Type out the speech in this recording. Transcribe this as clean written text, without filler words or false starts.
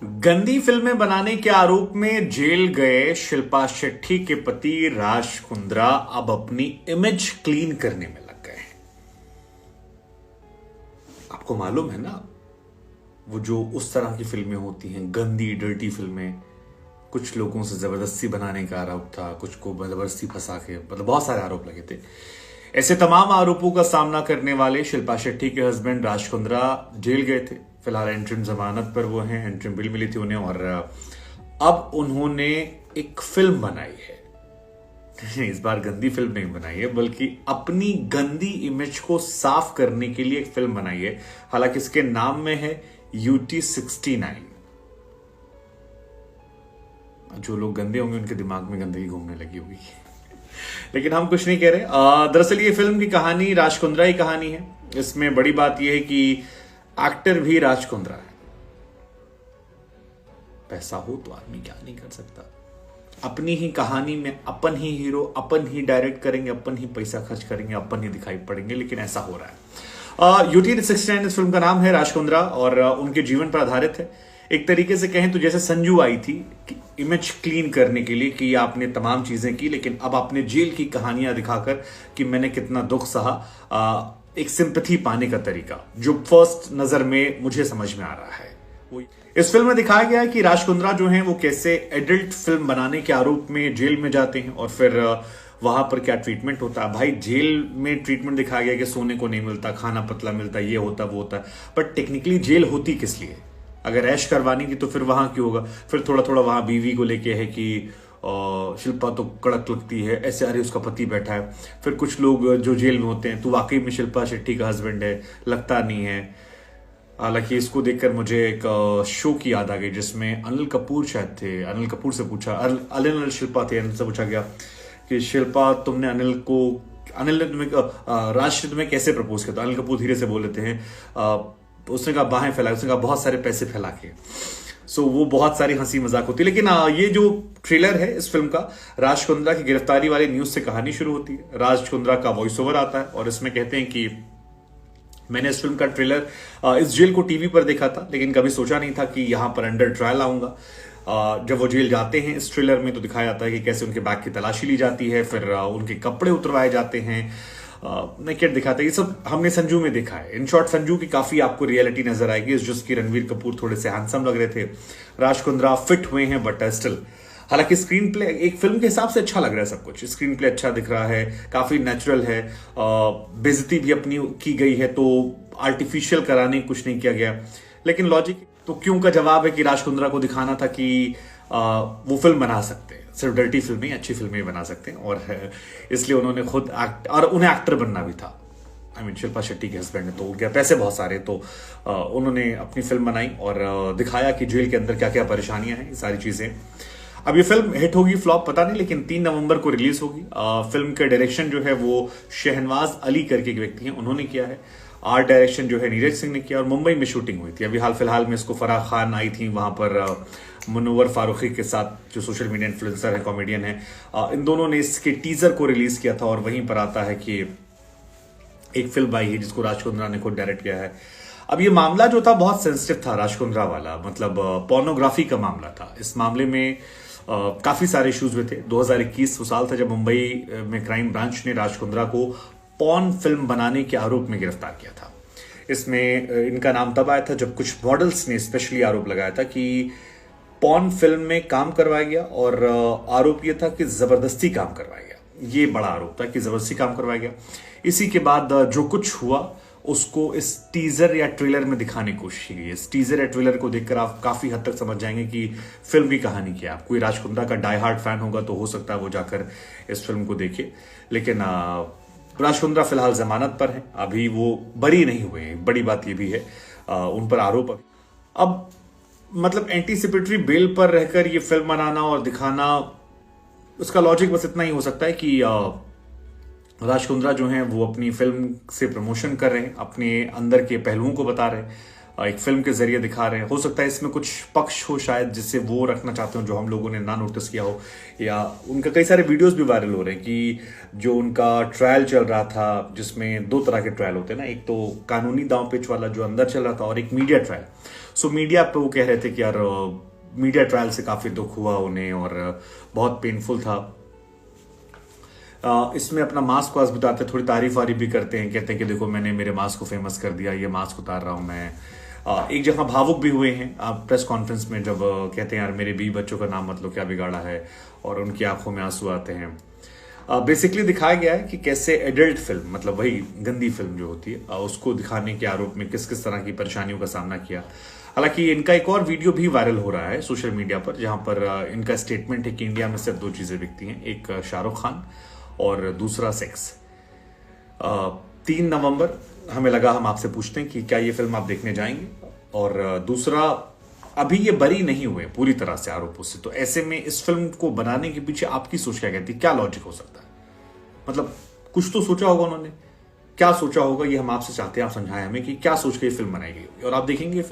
गंदी फिल्में बनाने के आरोप में जेल गए शिल्पा शेट्टी के पति राज कुंद्रा अब अपनी इमेज क्लीन करने में लग गए हैं। आपको मालूम है ना, वो जो उस तरह की फिल्में होती हैं, गंदी डर्टी फिल्में, कुछ लोगों से जबरदस्ती बनाने का आरोप था, कुछ को जबरदस्ती फंसा के, मतलब बहुत सारे आरोप लगे थे। ऐसे तमाम आरोपों का सामना करने वाले शिल्पा शेट्टी के हस्बैंड राज कुंद्रा जेल गए थे। फिलहाल एंट्रिम जमानत पर वो हैं, एंट्रिम बिल मिली थी उन्हें, और अब उन्होंने एक फिल्म बनाई है। इस बार गंदी फिल्म नहीं बनाई है, बल्कि अपनी गंदी इमेज को साफ करने के लिए एक फिल्म बनाई है। हालांकि इसके नाम में है UT69। जो लोग गंदे होंगे उनके दिमाग में गंदगी घूमने लगी होगी। लेकिन हम कुछ नहीं कह रहे। दरअसल ये फिल्म की कहानी राज कुंद्रा की कहानी है। इसमें बड़ी बात यह है कि एक्टर भी राज कुंद्रा है। पैसा हो तो आदमी क्या नहीं कर सकता। अपनी ही कहानी में अपन ही हीरो, अपन ही डायरेक्ट करेंगे, अपन ही पैसा खर्च करेंगे, अपन ही दिखाई पड़ेंगे, लेकिन ऐसा हो रहा है। UT69 इस फिल्म का नाम है, राज कुंद्रा और उनके जीवन पर आधारित है। एक तरीके से कहें तो जैसे संजू आई थी इमेज क्लीन करने के लिए कि आपने तमाम चीजें की, लेकिन अब आपने जेल की कहानियां दिखाकर कि मैंने कितना दुख सहा, एक सिंपैथी पाने का तरीका जो फर्स्ट नजर में मुझे समझ में आ रहा है। इस फिल्म में दिखाया गया है कि राज कुंद्रा जो हैं वो कैसे एडल्ट फिल्म बनाने के आरोप में जेल में जाते हैं और फिर वहां पर क्या ट्रीटमेंट होता है। भाई जेल में ट्रीटमेंट दिखाया गया कि सोने को नहीं मिलता, खाना पतला मिलता, ये होता वो होता, बट टेक्निकली जेल होती किस लिए? अगर ऐश करवानी थी तो फिर वहां क्यों होगा? फिर थोड़ा थोड़ा वहां बीवी को लेके है कि शिल्पा तो कड़क लगती है ऐसे, अरे उसका पति बैठा है। फिर कुछ लोग जो जेल में होते हैं तो वाकई में शिल्पा शेट्टी का हस्बैंड है, लगता नहीं है। हालांकि इसको देखकर मुझे एक शो की याद आ गई जिसमें अनिल कपूर शायद थे। अनिल कपूर से पूछा, अनिल शिल्पा थे, अनिल से पूछा गया कि शिल्पा तुमने अनिल ने तुम्हें राज ने तुम्हें कैसे प्रपोज किया? तो अनिल कपूर धीरे से बोल लेते हैं, उसने कहा बाहें फैला, उसने कहा बहुत सारे पैसे फैला के। सो वो बहुत सारी हंसी मजाक होती है। लेकिन ये जो ट्रेलर है इस फिल्म का, राज कुंद्रा की गिरफ्तारी वाली न्यूज से कहानी शुरू होती है। राज कुंद्रा का वॉइस ओवर आता है और इसमें कहते हैं कि मैंने इस फिल्म का ट्रेलर इस जेल को टीवी पर देखा था, लेकिन कभी सोचा नहीं था कि यहां पर अंडर ट्रायल आऊंगा। जब वो जेल जाते हैं इस ट्रेलर में तो दिखाया जाता है कि कैसे उनके बैग की तलाशी ली जाती है, फिर उनके कपड़े उतरवाए जाते हैं, नेकेड दिखाते हैं। ये सब हमने संजू में देखा है। इन शॉर्ट संजू की काफी आपको रियलिटी नजर आएगी, जिसकी रणवीर कपूर थोड़े से हैंडसम लग रहे थे, राज कुंद्रा फिट हुए हैं, बट स्टिल हालांकि स्क्रीन प्ले एक फिल्म के हिसाब से अच्छा लग रहा है। सब कुछ स्क्रीन प्ले अच्छा दिख रहा है, काफी नेचुरल है। बेइज्जती भी अपनी की गई है, तो आर्टिफिशियल कराने कुछ नहीं किया गया। लेकिन लॉजिक तो क्यों का जवाब है कि राज कुंद्रा को दिखाना था कि वो फिल्म बना सकते हैं, सिर्फ डर्टी फिल्में, अच्छी फिल्में बना सकते हैं, और इसलिए उन्होंने खुद और उन्हें एक्टर बनना भी था। शिल्पा शेट्टी के हस्बैंड ने तो उनके पैसे बहुत सारे, तो उन्होंने अपनी फिल्म बनाई और दिखाया कि जेल के अंदर क्या क्या परेशानियां हैं, ये सारी चीजें। अब ये फिल्म हिट होगी फ्लॉप पता नहीं, लेकिन 3 नवंबर को रिलीज होगी। फिल्म का डायरेक्शन जो है वो शहनवाज अली करके एक व्यक्ति हैं, उन्होंने किया है। आर्ट डायरेक्शन जो है नीरज सिंह ने किया और मुंबई में शूटिंग हुई थी। अभी हाल फिलहाल में इसको फराह खान आई थी वहां पर मुनव्वर फारूकी के साथ, जो सोशल मीडिया इन्फ्लुएंसर है, कॉमेडियन है। इन दोनों ने इसके टीजर को रिलीज किया था और वहीं पर आता है कि एक फिल्म आई है जिसको राज कुंद्रा ने खुद डायरेक्ट किया है। अब ये मामला जो था बहुत सेंसिटिव था, राज कुंद्रा वाला, मतलब पोर्नोग्राफी का मामला था। इस मामले में काफी सारे इश्यूज हुए थे। 2021 वो साल था जब मुंबई में क्राइम ब्रांच ने राज कुंद्रा को पॉर्न फिल्म बनाने के आरोप में गिरफ्तार किया था। इसमें इनका नाम तब आया था जब कुछ मॉडल्स ने स्पेशली आरोप लगाया था कि पॉर्न फिल्म में काम करवाया गया, और आरोप यह था कि जबरदस्ती काम करवाया गया। ये बड़ा आरोप था कि जबरदस्ती काम करवाया गया। इसी के बाद जो कुछ हुआ उसको इस टीजर या ट्रेलर में दिखाने की कोशिश की गई। इस टीजर या ट्रेलर को देखकर आप काफी हद तक समझ जाएंगे कि फिल्म की कहानी क्या है। कोई राज कुंद्रा का डाई हार्ड फैन होगा तो हो सकता है वो जाकर इस फिल्म को देखे, लेकिन राज कुंद्रा फिलहाल जमानत पर है, अभी वो बरी नहीं हुए हैं। बड़ी बात ये भी है, उन पर आरोप अब मतलब एंटीसिपेटरी बेल पर रहकर ये फिल्म बनाना और दिखाना, उसका लॉजिक बस इतना ही हो सकता है कि राज कुंद्रा जो हैं वो अपनी फिल्म से प्रमोशन कर रहे हैं, अपने अंदर के पहलुओं को बता रहे हैं। एक फिल्म के जरिए दिखा रहे हैं। हो सकता है इसमें कुछ पक्ष हो शायद जिससे वो रखना चाहते हो जो हम लोगों ने ना नोटिस किया हो, या उनका कई सारे वीडियोस भी वायरल हो रहे हैं कि जो उनका ट्रायल चल रहा था, जिसमें दो तरह के ट्रायल होते हैं ना, एक तो कानूनी दांव पेच वाला जो अंदर चल रहा था और एक मीडिया ट्रायल। सो मीडिया पे वो कह रहे थे कि यार मीडिया ट्रायल से काफी दुख हुआ उन्हें और बहुत पेनफुल था। इसमें अपना मास्क वास्क बताते हैं, थोड़ी तारीफ वारीफ भी करते हैं, कहते हैं कि देखो मैंने मेरे मास्क को फेमस कर दिया, ये मास्क उतार रहा हूं मैं। एक जगह भावुक भी हुए हैं प्रेस कॉन्फ्रेंस में, जब कहते हैं यार मेरे 20 बच्चों का नाम मत लो, क्या बिगाड़ा है, और उनकी आंखों में आंसू आते हैं। बेसिकली दिखाया गया है कि कैसे एडल्ट फिल्म, मतलब वही गंदी फिल्म जो होती है, उसको दिखाने के आरोप में किस किस तरह की परेशानियों का सामना किया। हालांकि इनका एक और वीडियो भी वायरल हो रहा है सोशल मीडिया पर, जहां पर इनका स्टेटमेंट है कि इंडिया में सिर्फ 2 चीजें बिकती हैं, एक शाहरुख खान और दूसरा सेक्स। 3 नवंबर हमें लगा हम आपसे पूछते हैं कि क्या ये फिल्म आप देखने जाएंगे, और दूसरा अभी ये बरी नहीं हुए पूरी तरह से आरोपों से, तो ऐसे में इस फिल्म को बनाने के पीछे आपकी सोच क्या कहती है, क्या लॉजिक हो सकता है? मतलब कुछ तो सोचा होगा उन्होंने, क्या सोचा होगा ये हम आपसे चाहते हैं, आप समझाएं हमें कि क्या सोच के ये फिल्म बनाई गई, और आप देखेंगे